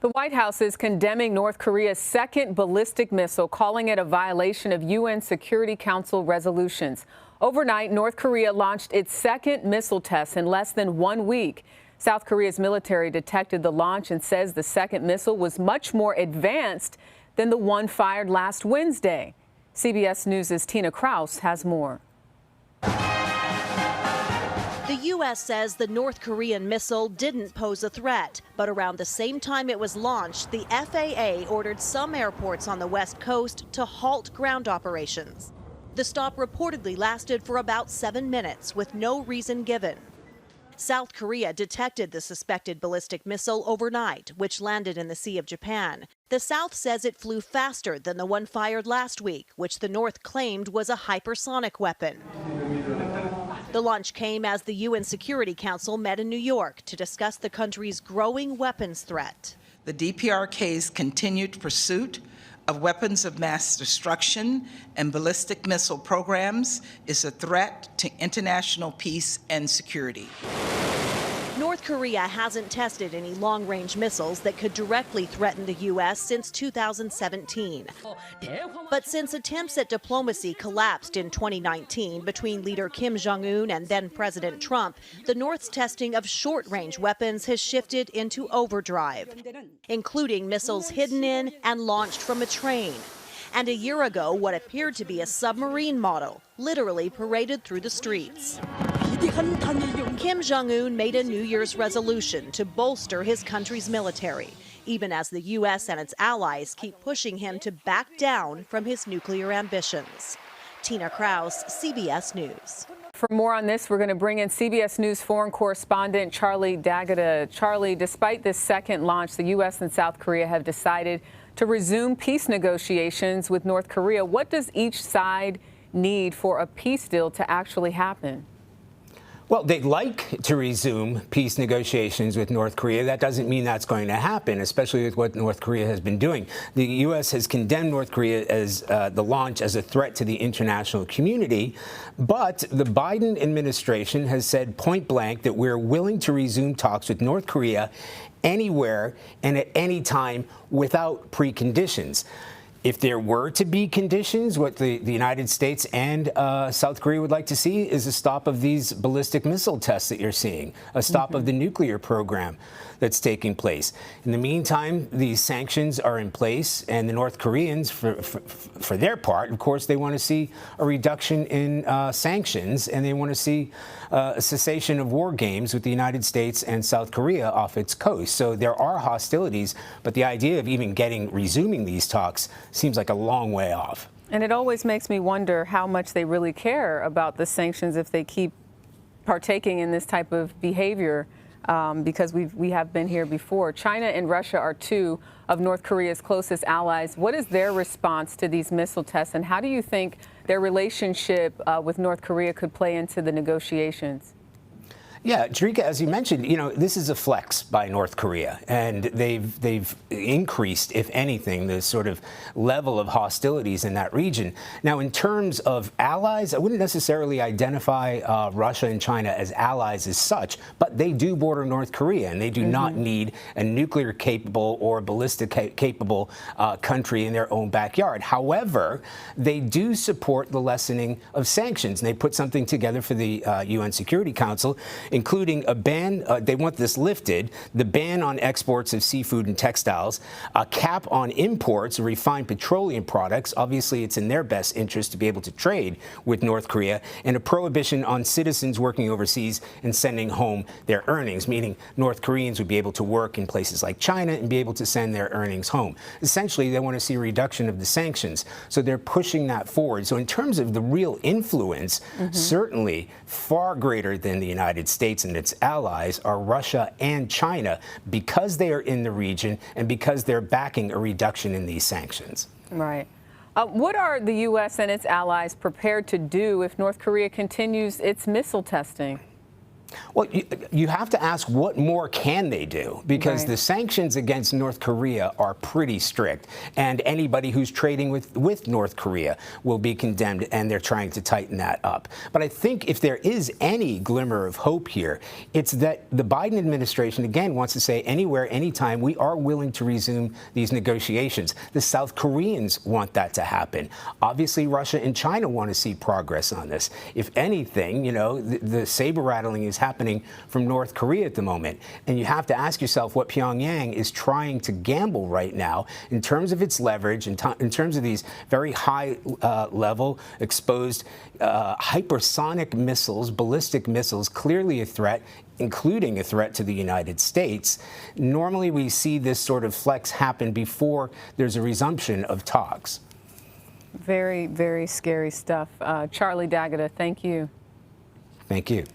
The White House is condemning North Korea's second ballistic missile, calling it a violation of UN Security Council resolutions. Overnight, North Korea launched its second missile test in less than 1 week. South Korea's military detected the launch and says the second missile was much more advanced than the one fired last Wednesday. CBS News' Tina Kraus has more. The U.S. says the North Korean missile didn't pose a threat, but around the same time it was launched, the FAA ordered some airports on the West Coast to halt ground operations. The stop reportedly lasted for about 7 minutes with no reason given. South Korea detected the suspected ballistic missile overnight, which landed in the Sea of Japan. The South says it flew faster than the one fired last week, which the North claimed was a hypersonic weapon. The launch came as the UN Security Council met in New York to discuss the country's growing weapons threat. The DPRK's continued pursuit of weapons of mass destruction and ballistic missile programs is a threat to international peace and security. North Korea hasn't tested any long-range missiles that could directly threaten the U.S. since 2017. But since attempts at diplomacy collapsed in 2019 between leader Kim Jong-un and then-President Trump, the North's testing of short-range weapons has shifted into overdrive, including missiles hidden in and launched from a train. And a year ago, what appeared to be a submarine model literally paraded through the streets. Kim Jong-un made a New Year's resolution to bolster his country's military, even as the U.S. and its allies keep pushing him to back down from his nuclear ambitions. Tina Kraus, CBS News. For more on this, we're going to bring in CBS News foreign correspondent Charlie D'Agata. Charlie, despite this second launch, the U.S. and South Korea have decided to resume peace negotiations with North Korea. What does each side need for a peace deal to actually happen? Well, they'd like to resume peace negotiations with North Korea. That doesn't mean that's going to happen, especially with what North Korea has been doing. The U.S. has condemned North Korea as the launch as a threat to the international community. But the Biden administration has said point blank that we're willing to resume talks with North Korea anywhere and at any time without preconditions. If there were to be conditions, what the United States and South Korea would like to see is a stop of these ballistic missile tests that you're seeing, a stop of the nuclear program that's taking place. In the meantime, these sanctions are in place, and the North Koreans, for their part, of course, they want to see a reduction in sanctions, and they want to see a cessation of war games with the United States and South Korea off its coast. So there are hostilities, but the idea of even resuming these talks seems like a long way off. And it always makes me wonder how much they really care about the sanctions if they keep partaking in this type of behavior, because we have been here before. China and Russia are two of North Korea's closest allies. What is their response to these missile tests, and how do you think their relationship with North Korea could play into the negotiations? Yeah, Tarika, as you mentioned, this is a flex by North Korea, and they've increased, if anything, the sort of level of hostilities in that region. Now, in terms of allies, I wouldn't necessarily identify Russia and China as allies as such, but they do border North Korea, and they do not need a nuclear-capable or ballistic-capable country in their own backyard. However, they do support the lessening of sanctions, and they put something together for the UN Security Council, including a ban, they want this lifted, the ban on exports of seafood and textiles, a cap on imports of refined petroleum products. Obviously, it's in their best interest to be able to trade with North Korea, and a prohibition on citizens working overseas and sending home their earnings, meaning North Koreans would be able to work in places like China and be able to send their earnings home. Essentially, they want to see a reduction of the sanctions, so they're pushing that forward. So in terms of the real influence, certainly far greater than the United States and its allies are Russia and China, because they are in the region and because they're backing a reduction in these sanctions. Right. What are the U.S. and its allies prepared to do if North Korea continues its missile testing? Well, you have to ask what more can they do, because the sanctions against North Korea are pretty strict, and anybody who's trading with North Korea will be condemned, and they're trying to tighten that up. But I think if there is any glimmer of hope here, it's that the Biden administration, again, wants to say anywhere, anytime, we are willing to resume these negotiations. The South Koreans want that to happen. Obviously, Russia and China want to see progress on this. If anything, you know, the saber rattling is happening from North Korea at the moment. And you have to ask yourself what Pyongyang is trying to gamble right now in terms of its leverage, in terms of these very high level exposed hypersonic missiles, ballistic missiles, clearly a threat, including a threat to the United States. Normally we see this sort of flex happen before there's a resumption of talks. Very, very scary stuff. Charlie D'Agata, thank you. Thank you.